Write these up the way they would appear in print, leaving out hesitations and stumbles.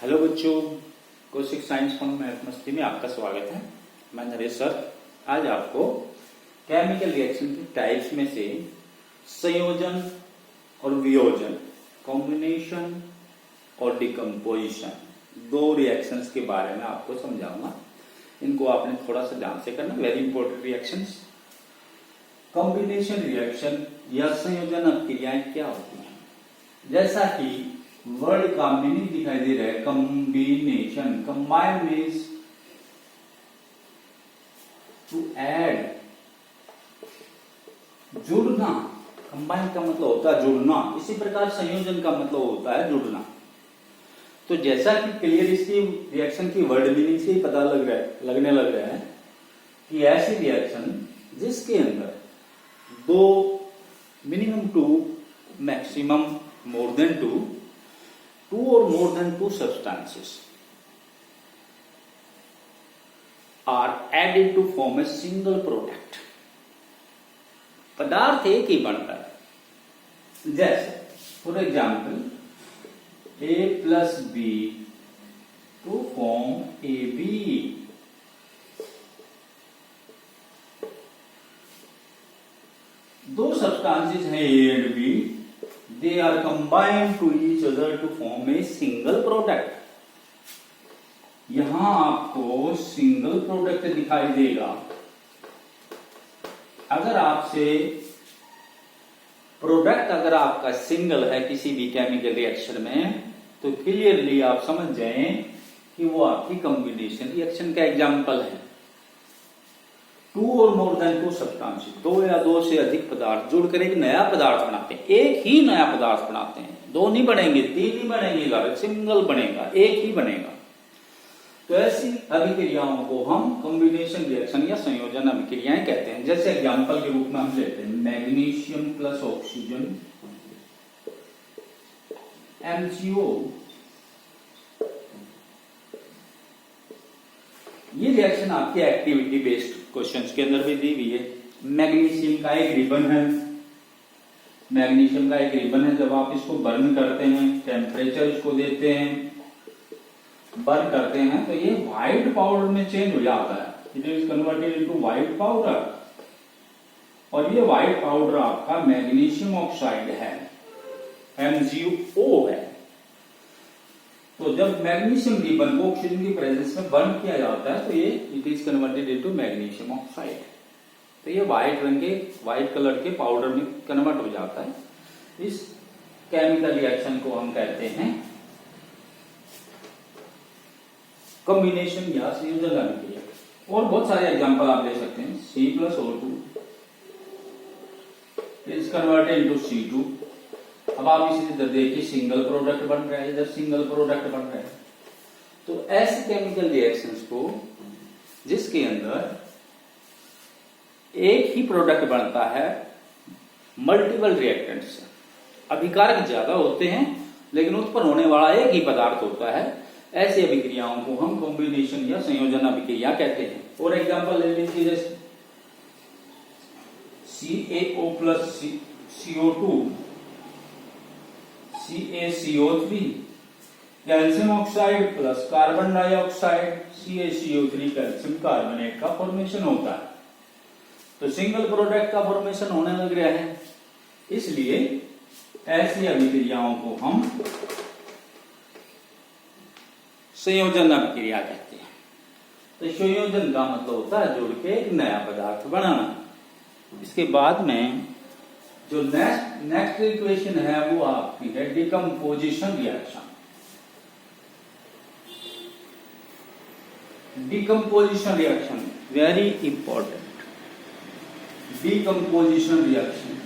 Hello बच्चों, Kaushik science fun math मस्ती में आपका स्वागत है। मैं नरेश सर आज आपको केमिकल रिएक्शन की टाइप्स में से संयोजन और वियोजन, कॉम्बिनेशन और डिकम्पोजिशन, दो रिएक्शंस के बारे में आपको समझाऊंगा। इनको आपने थोड़ा सा ध्यान से करना, very important reactions. Combination reaction या संयोजन क्रियाएं क्या होती हैं? जैसा कि वर्ड का मीनिंग दिखाई दे रहा है, combination. Combine means to add, जुड़ना। कंबाइन का मतलब होता है जुड़ना, इसी प्रकार संयोजन का मतलब होता है जुड़ना। तो जैसा कि क्लियर इसकी रिएक्शन की वर्ड मीनिंग से ही पता लगने लग रहा है कि ऐसी रिएक्शन जिसके अंदर दो, minimum two, maximum more than two or more than two substances are added to form a single product। पदार्थ एक ही बनता है। जैसे for example A plus B to form AB। दो सब्सटेंसेस हैं A and B, they are combined to each other to form a single product। यहां आपको single product दिखाई देगा। अगर आपसे प्रोडक्ट अगर आपका सिंगल है किसी भी केमिकल रिएक्शन में, तो क्लियरली आप समझ जाएं कि वो आपकी कॉम्बिनेशन रिएक्शन का एग्जाम्पल है। टू और मोर देन टू सब्सटेंसेस, दो या दो से अधिक पदार्थ जुड़कर एक नया पदार्थ बनाते हैं। एक ही नया पदार्थ बनाते हैं, दो नहीं बनेंगे, तीन नहीं बनेंगे, सिंगल बनेगा, एक ही बनेगा। तो ऐसी अभिक्रियाओं को हम कॉम्बिनेशन रिएक्शन या संयोजन अभिक्रियाएं कहते हैं। जैसे एग्जांपल के रूप में हम लेते हैं मैग्नीशियम प्लस ऑक्सीजन, MgO। ये रिएक्शन आपके एक्टिविटी बेस्ड क्वेश्चंस के अंदर भी दी हुई है। मैग्नीशियम का एक रिबन है, मैग्नीशियम का एक रिबन है। जब आप इसको बर्न करते हैं, टेम्परेचर इसको देते हैं, बर्न करते हैं, तो ये व्हाइट पाउडर में चेंज हो जाता है। It is converted into white powder. और ये व्हाइट पाउडर आपका मैग्नीशियम ऑक्साइड है, MgO है। तो जब मैग्नीशियम रिबन को ऑक्सीजन की प्रेजेंस में बर्न किया जाता है, तो ये it is converted into magnesium oxide. तो ये व्हाइट कलर के पाउडर में कन्वर्ट हो जाता है। इस केमिकल रिएक्शन को हम कहते हैं कॉम्बिनेशन या संयोजन अभिक्रिया। और बहुत सारे एग्जांपल आप ले सकते हैं। C+O2 is converted into C2। अब आप इसे इधर देखिए, सिंगल प्रोडक्ट बन रहा है, इधर सिंगल प्रोडक्ट बन रहा है। तो ऐसे केमिकल रिएक्शंस को जिसके अंदर एक ही प्रोडक्ट बनता है मल्टीपल रिएक्टेंट्स से, अभिकारक ज्यादा होते हैं लेकिन उत्पन्न होने वाला एक ही पदार्थ होता है, ऐसी अभिक्रियाओं को हम कॉम्बिनेशन या संयोजन अभिक्रिया कहते हैं। और एग्जांपल ले लीजिए, जैसे CaO plus CO2, CaCO3, calcium oxide plus carbon dioxide, CaCO3 calcium carbonate का फॉर्मेशन होता है। तो सिंगल प्रोडक्ट का फॉर्मेशन होने लग रहा है। इसलिए ऐसी अभिक्रियाओं को हम संयोजन अभिक्रिया कहते हैं। तो संयोजन का मतलब होता है जोड़ के एक नया पदार्थ बनाना। इसके बाद में जो नेक्स्ट इक्वेशन है वो आपकी है decomposition reaction. Decomposition reaction very important. Decomposition reaction,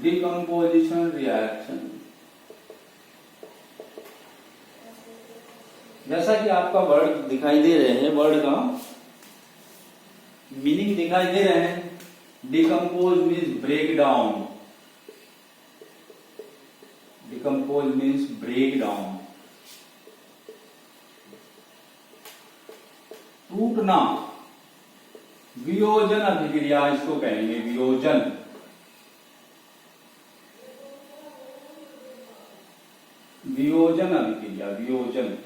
decomposition reaction जैसा कि आपका वर्ड दिखाई दे रहे हैं, वर्ड का मीनिंग दिखाई दे रहे हैं। Decompose means break down, decompose means break down, टूटना। वियोजन अभिक्रिया इसको कहेंगे, वियोजन। वियोजन अभिक्रिया, वियोजन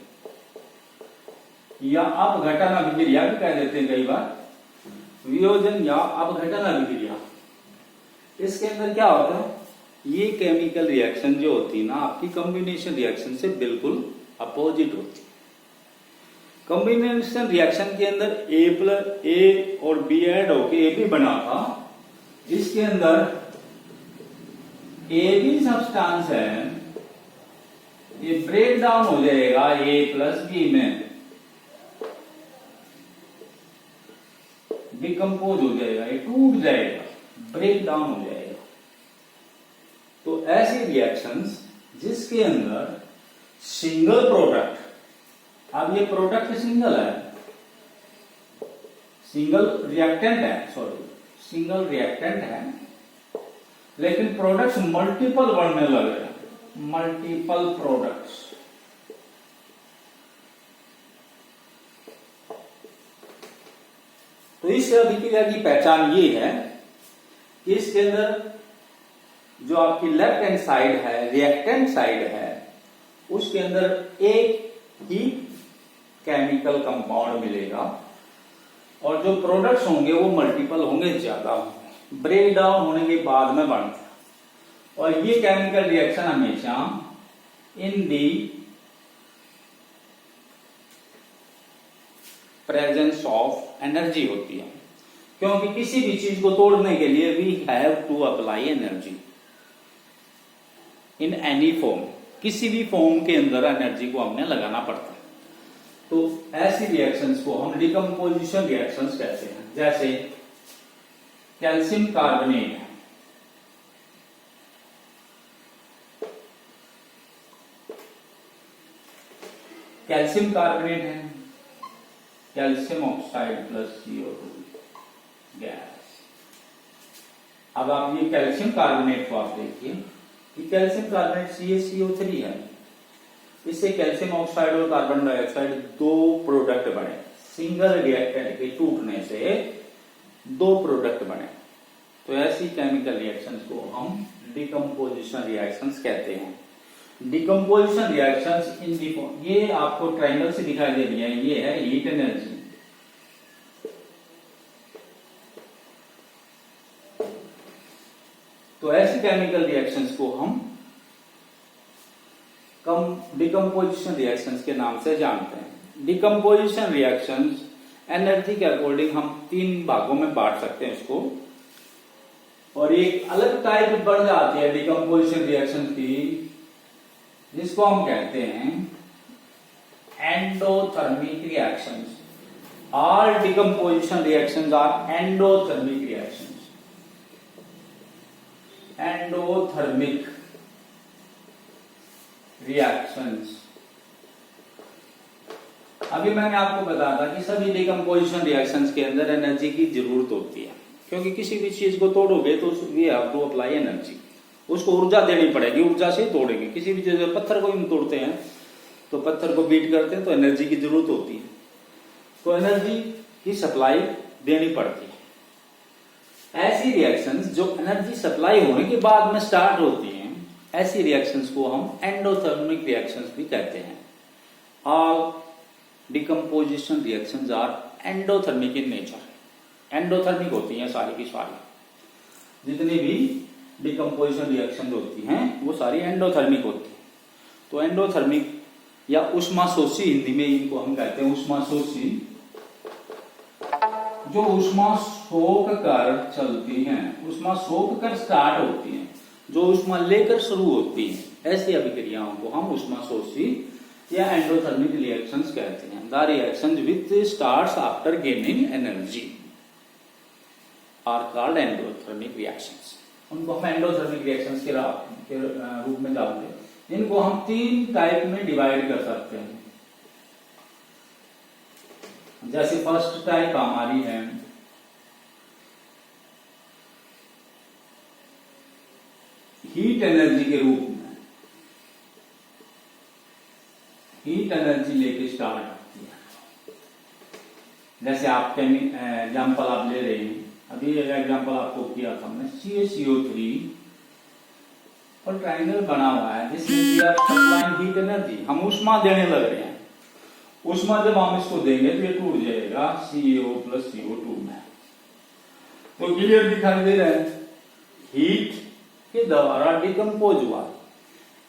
या अपघटन अभिक्रिया भी कह देते हैं कई बार, वियोजन या अपघटन अभिक्रिया। इसके अंदर क्या होता है, ये केमिकल रिएक्शन जो होती है ना आपकी कॉम्बिनेशन रिएक्शन से बिल्कुल अपोजिट होती है। कॉम्बिनेशन रिएक्शन के अंदर ए और बी ऐड होके ए भी बना था, इसके अंदर ए भी सब्सटेंस है, ये ब्रेक डाउन हो जाएगा ए प्लस बी में, डिकम्पोज हो जाएगा, ये टूट जाएगा, ब्रेक डाउन हो जाएगा। तो ऐसी रिएक्शंस जिसके अंदर सिंगल प्रोडक्ट, अब ये प्रोडक्ट सिंगल है, सिंगल रिएक्टेंट है, सॉरी सिंगल रिएक्टेंट है, लेकिन प्रोडक्ट्स मल्टीपल बनने लगे, मल्टीपल प्रोडक्ट्स। तो इस अभिक्रिया की पहचान ये है कि इसके अंदर जो आपकी लेफ्ट हैंड साइड है, रिएक्टेंट साइड है, उसके अंदर एक ही केमिकल कंपाउंड मिलेगा और जो प्रोडक्ट्स होंगे वो मल्टीपल होंगे, ज्यादा होंगे, ब्रेक डाउन होने के बाद में बनता है। और ये केमिकल रिएक्शन हमेशा इन दी प्रेजेंस ऑफ एनर्जी होती है, क्योंकि किसी भी चीज को तोड़ने के लिए we have to apply energy in any form, किसी भी फॉर्म के अंदर एनर्जी को हमने लगाना पड़ता है। तो ऐसी रिएक्शंस को हम डिकम्पोजिशन रिएक्शंस कहते हैं। जैसे कैल्शियम कार्बोनेट है, कैल्शियम कार्बोनेट है, calcium oxide plus CO2 gas. अब आप ये कैल्शियम कार्बोनेट को आप देखिए कि कैल्शियम कार्बोनेट CaCO3 है, इससे कैल्शियम ऑक्साइड और कार्बन डाइऑक्साइड दो प्रोडक्ट बने, सिंगल रिएक्टेंट के टूटने से दो प्रोडक्ट बने। तो ऐसी केमिकल रिएक्शंस को हम डिकम्पोजिशन रिएक्शंस कहते हैं। डिकम्पोजिशन रिएक्शंस इन दी, ये आपको ट्रायंगल से दिखाई दे रही है, ये है हीट एनर्जी, तो ऐसी केमिकल रिएक्शंस को हम डिकम्पोजिशन रिएक्शंस के नाम से जानते हैं। डिकम्पोजिशन रिएक्शंस एनर्जी के अकॉर्डिंग हम तीन भागों में बांट सकते हैं इसको, और एक अलग टाइप बढ़ जाती है डिकम्पोजिशन रिएक्शन की, जिसको हम कहते हैं endothermic reactions. All decomposition reactions are endothermic reactions, endothermic reactions. अभी मैंने आपको बताया था कि सभी डिकम्पोजिशन रिएक्शंस के अंदर एनर्जी की जरूरत होती है, क्योंकि किसी भी चीज को तोड़ोगे तो we have to apply energy, उसको ऊर्जा देनी पड़ेगी, ऊर्जा से ही तोड़ेंगे। किसी भी चीज, पत्थर को हम तोड़ते हैं तो पत्थर को बीट करते हैं तो एनर्जी की जरूरत होती है, तो एनर्जी की सप्लाई देनी पड़ती है। ऐसी रिएक्शंस जो एनर्जी सप्लाई होने के बाद में स्टार्ट होती हैं, ऐसी रिएक्शंस को हम एंडोथर्मिक रिएक्शंस भी कहते हैं। All decomposition reactions are endothermic in nature, endothermic होती हैं सारी की सारी, जितनी भी डिकम्पोजिशन रिएक्शन होती हैं वो सारी एंडोथर्मिक होती है। तो एंडोथर्मिक या उष्माशोषी, हिंदी में इनको हम कहते हैं उष्माशोषी, जो उष्मा सोख कर चलती हैं, उष्मा सोख कर स्टार्ट होती हैं, जो उष्मा लेकर शुरू होती है, ऐसी अभिक्रियाओं को हम उष्माशोषी या एंडोथर्मिक रिएक्शंस कहते हैं। The reactions which starts after gaining energy are called endothermic reactions. उनको हम एंडोथर्मिक रिएक्शंस के रूप में जानते हैं। इनको हम तीन टाइप में डिवाइड कर सकते हैं। जैसे फर्स्ट टाइप हमारी है हीट एनर्जी के रूप में, हीट एनर्जी लेके स्टार्ट होती है। जैसे आप एग्जाम्पल आप ले रहे हैं, अभी एग्जाम्पल आपको किया था हमने, CaCO3 और ट्राइंगल बना हुआ है, this means we are supplying heat energy, हम ऊष्मा देने लग रहे हैं। ऊष्मा जब हम इसको देंगे तो ये टूट जाएगा CO प्लस CO2 में। तो क्लियर दिखाई दे रहा है, हीट के द्वारा डिकम्पोज हुआ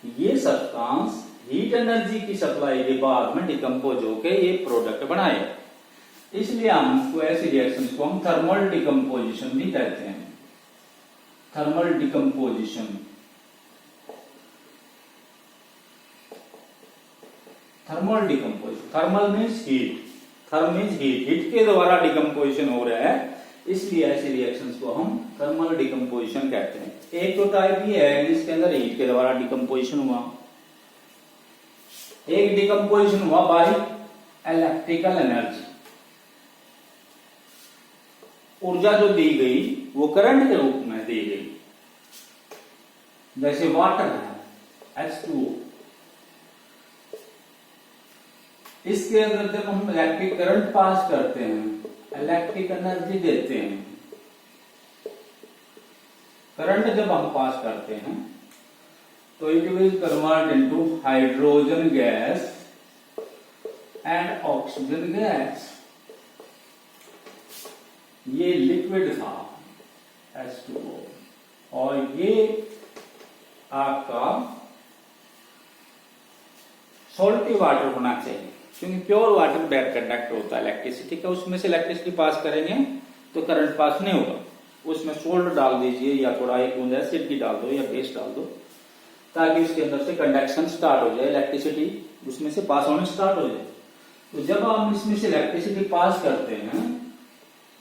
ये सब्सटेंस हीट एनर्जी की सप्लाई के बाद में डिकम्पोज होके ये प्रोडक्ट बनाए, इसलिए हमको ऐसी रिएक्शंस को हम थर्मल डिकम्पोजिशन भी कहते हैं। Thermal decomposition, thermal decomposition, thermal means heat, therm means heat, heat के द्वारा डिकम्पोजिशन हो रहा है, इसलिए ऐसी रिएक्शंस को हम थर्मल डिकम्पोजिशन कहते हैं। एक तो टाइप ये है जिसके अंदर हीट के द्वारा डिकम्पोजिशन हुआ, एक डिकम्पोजिशन हुआ बाय इलेक्ट्रिकल एनर्जी, ऊर्जा जो दी गई वो करंट के रूप में दी गई, जैसे वाटर है H2O, इसके अंदर जब हम इलेक्ट्रिक करंट पास करते हैं, इलेक्ट्रिक एनर्जी देते हैं, करंट जब हम पास करते हैं तो it will convert into hydrogen gas and oxygen gas. ये लिक्विड था H2O और ये आपका सॉल्टी वाटर होना चाहिए, क्योंकि प्योर वाटर बैड कंडक्टर होता है इलेक्ट्रिसिटी का, उसमें से इलेक्ट्रिसिटी पास करेंगे तो करंट पास नहीं होगा। उसमें सोल्ट डाल दीजिए या थोड़ा एक बूंद एसिड की डाल दो या बेस डाल दो, ताकि उसके अंदर से कंडक्शन स्टार्ट हो जाए, इलेक्ट्रिसिटी उसमें से पास होने स्टार्ट हो जाए। तो जब हम इसमें से इलेक्ट्रिसिटी पास करते हैं,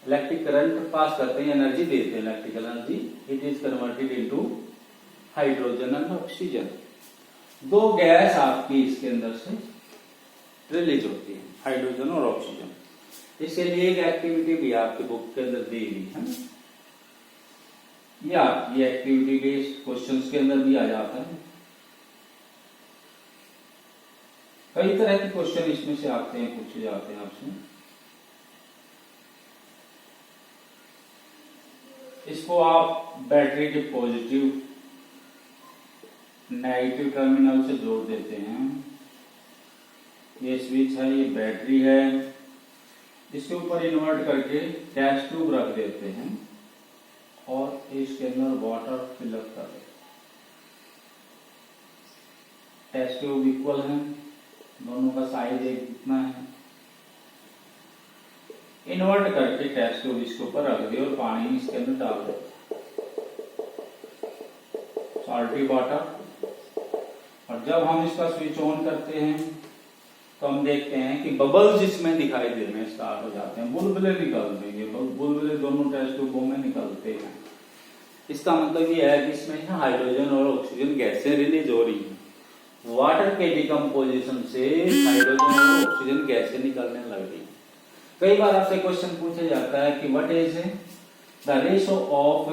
इलेक्ट्रिक करंट पास करते हैं, एनर्जी देते हैं, electrical energy, it is converted into hydrogen and oxygen. दो गैस आपकी इसके अंदर से रिलीज होती है, हाइड्रोजन और ऑक्सीजन। इसके लिए एक एक्टिविटी भी आपके बुक के अंदर दी गई है, ये एक्टिविटी बेस्ड क्वेश्चंस के अंदर भी आ जाता है। कई तरह के क्वेश्चन इसमें से आते हैं, पूछे जाते हैं आपसे। इसको आप बैटरी के पॉजिटिव नेगेटिव टर्मिनल से जोड़ देते हैं। ये स्विच है, ये बैटरी है, इसके ऊपर इन्वर्ट करके टेस्ट ट्यूब रख देते हैं और इसके अंदर वाटर फिलअप कर देते हैं। टेस्ट ट्यूब इक्वल है, दोनों का साइज एक इतना है। इन्वर्ट करके टेस्ट ट्यूब इसके ऊपर रख दिया और पानी इसके अंदर डाल दो, सॉल्टी वाटर। और जब हम इसका स्विच ऑन करते हैं तो हम देखते हैं कि बबल्स इसमें दिखाई देने स्टार्ट हो जाते हैं, बुलबुले निकल देंगे, बुलबुले दोनों टेस्ट ट्यूबों में निकलते हैं। इसका मतलब ये है कि इसमें हाइड्रोजन और ऑक्सीजन गैसें रिलीज हो रही हैं। वाटर के डिकम्पोजिशन से हाइड्रोजन और ऑक्सीजन गैसें निकलने लग रही हैं। कई बार आपसे क्वेश्चन पूछा जाता है कि what is the ratio of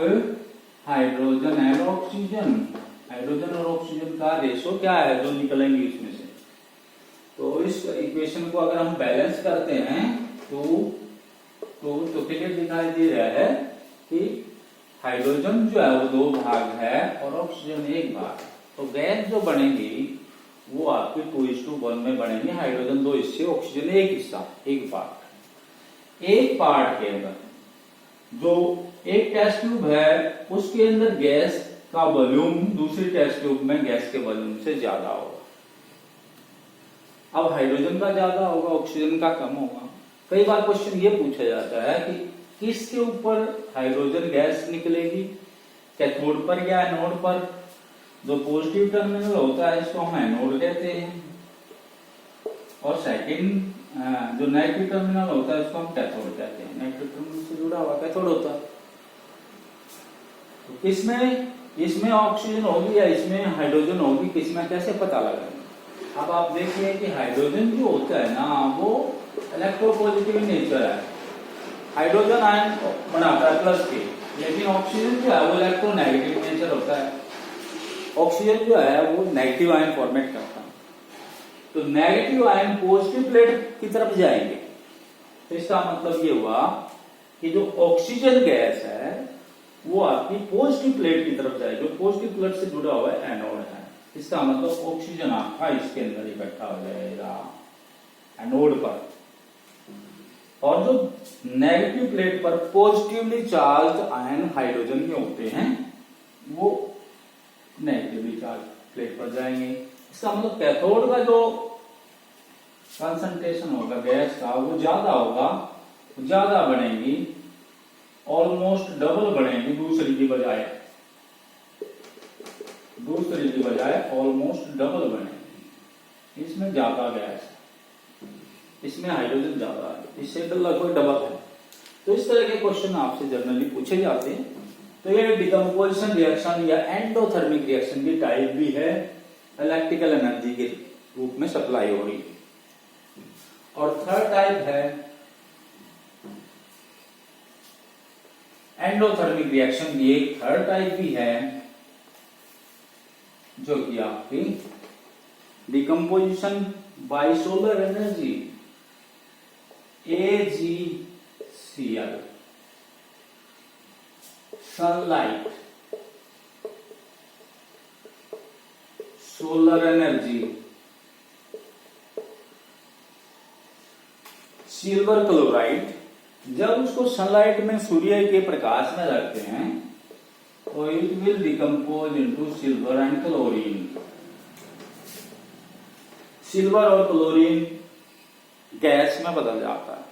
hydrogen and oxygen, hydrogen और ऑक्सीजन का रेशो क्या है जो निकलेंगे इसमें से। तो इस इक्वेशन को अगर हम बैलेंस करते हैं तो क्लियर दिखाई दे रहा है कि हाइड्रोजन जो है वो 2 भाग है और ऑक्सीजन 1 भाग। तो गैस जो बनेगी वो आपकी 2:1 में बनेंगे, हाइड्रोजन 2 हिस्से, ऑक्सीजन 1 हिस्सा, 1 पार्ट। एक पार्ट के अंदर जो एक टेस्ट ट्यूब है उसके अंदर गैस का वॉल्यूम दूसरी टेस्ट ट्यूब में गैस के वॉल्यूम से ज्यादा होगा। अब हाइड्रोजन का ज्यादा होगा, ऑक्सीजन का कम होगा। कई बार क्वेश्चन ये पूछा जाता है कि किसके ऊपर हाइड्रोजन गैस निकलेगी, कैथोड पर या एनोड पर। जो पॉजिटिव टर्मिनल होता है इसको हम एनोड कहते हैं और सेकंड जो नेगेटिव टर्मिनल होता है इसको हम कैथोड कहते हैं। नेगेटिव टर्मिनल से जुड़ा हुआ कैथोड होता है। तो इसमें ऑक्सीजन होगी या इसमें हाइड्रोजन होगी, किसमें कैसे पता लगाएंगे। अब आप देखिए कि हाइड्रोजन जो होता है ना वो इलेक्ट्रोपॉजिटिव नेचर है, हाइड्रोजन आयन बनाता है प्लस के, लेकिन ऑक्सीजन जो है वो इलेक्ट्रोनेगेटिव नेचर होता है। ऑक्सीजन जो है वो नेगेटिव आयन फॉर्मेट करता है। तो नेगेटिव आयन पॉजिटिव प्लेट की तरफ जाएंगे। तो इसका मतलब ये हुआ कि जो ऑक्सीजन गैस है वो आपकी पॉजिटिव प्लेट की तरफ जाएगी। जो पॉजिटिव प्लेट से जुड़ा हुआ है एनोड है, इसका मतलब ऑक्सीजन आपका इसके अंदर इकट्ठा हो जाएगा एनोड पर। और जो नेगेटिव प्लेट पर पॉजिटिवली चार्ज आयन हाइड्रोजन के होते हैं वो नेगेटिवली चार्ज प्लेट पर जाएंगे। इसका मतलब कैथोड का जो कंसंट्रेशन होगा गैस का वो ज्यादा होगा, ज्यादा बनेगी, ऑलमोस्ट डबल बनेगी दूसरी की बजाय ऑलमोस्ट डबल बनेगी। इसमें ज्यादा गैस है, इसमें हाइड्रोजन ज्यादा है, इससे तो लगभग डबल है। तो इस तरह के क्वेश्चन आपसे जनरली पूछे जाते हैं। तो ये डिकम्पोजिशन रिएक्शन या एंडोथर्मिक रिएक्शन की टाइप भी है, इलेक्ट्रिकल एनर्जी के रूप में सप्लाई हो रही है। और थर्ड टाइप है एंडोथर्मिक रिएक्शन की एक थर्ड टाइप भी है जो कि आपकी decomposition bye solar energy AgCl, sunlight, solar energy, silver chloride. जब उसको सनलाइट में सूर्य के प्रकाश में रखते हैं तो it will decompose into silver and chlorine. Silver और क्लोरीन गैस में बदल जाता है।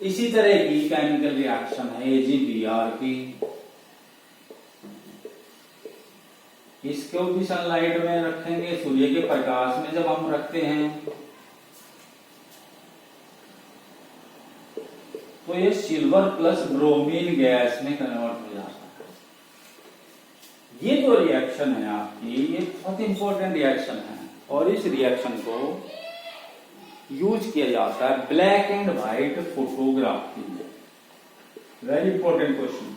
इसी तरह की केमिकल रिएक्शन है AgBr की। इसको भी सनलाइट में रखेंगे, सूर्य के प्रकाश में जब हम रखते हैं तो ये सिल्वर प्लस ब्रोमीन गैस में कन्वर्ट हो जाता है। ये जो रिएक्शन है आपकी, ये बहुत इंपॉर्टेंट रिएक्शन है और इस रिएक्शन को यूज किया जाता है ब्लैक एंड व्हाइट फोटोग्राफी में। Very important question,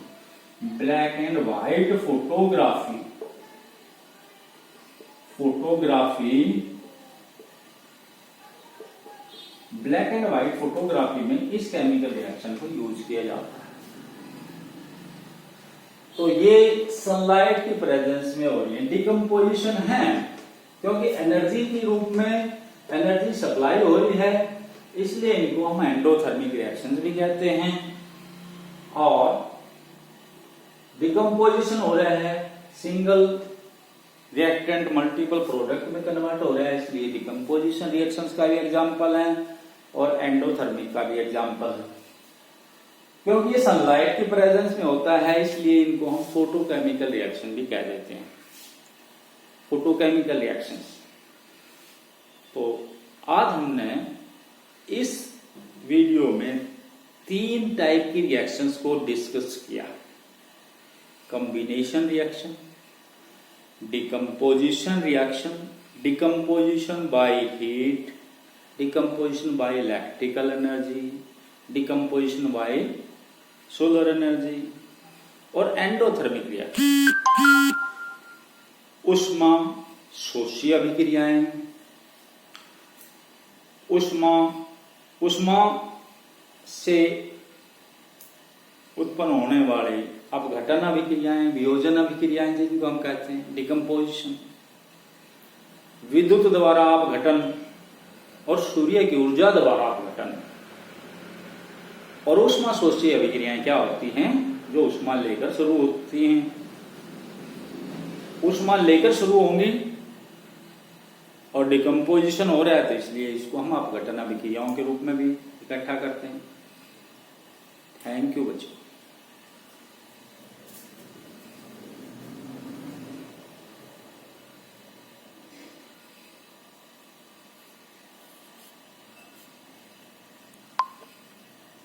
black and white photography black and white photography में इस केमिकल रिएक्शन को यूज किया जाता है। तो ये सनलाइट की प्रेजेंस में हो रही है, डिकम्पोजिशन है, क्योंकि एनर्जी के रूप में एनर्जी सप्लाई हो रही है, इसलिए इनको हम एंडोथर्मिक रिएक्शन भी कहते हैं। और डिकम्पोजिशन हो रहा है, सिंगल रिएक्टेंट मल्टीपल प्रोडक्ट में कन्वर्ट हो रहा है, इसलिए डिकम्पोजिशन रिएक्शंस का भी एग्जांपल है और एंडोथर्मिक का भी एग्जांपल है। क्योंकि ये सनलाइट की प्रेजेंस में होता है इसलिए इनको हम फोटोकेमिकल रिएक्शन भी कह देते हैं, फोटोकेमिकल रिएक्शंस। तो आज हमने इस वीडियो में 3 टाइप की रिएक्शंस को डिस्कस किया। Combination reaction, decomposition reaction, decomposition by heat, decomposition by electrical energy, decomposition bye solar energy और एंडोथर्मिक रिएक्शन। ऊष्मा शोषी अभिक्रियाएं, ऊष्मा से उत्पन्न होने वाली अपघटन अभिक्रियाएं, वियोजन अभिक्रियाएं जिनको हम कहते हैं डिकम्पोजिशन, विद्युत द्वारा अपघटन और सूर्य की ऊर्जा द्वारा अपघटन। और ऊष्मा शोषी अभिक्रियाएं क्या होती हैं? जो ऊष्मा लेकर शुरू होती हैं, ऊष्मा लेकर शुरू होंगी और डिकम्पोजिशन हो रहा है तो इसलिए इसको हम अपघटन अभिक्रियाओं के रूप में भी इकट्ठा करते हैं। थैंक यू बच्चों।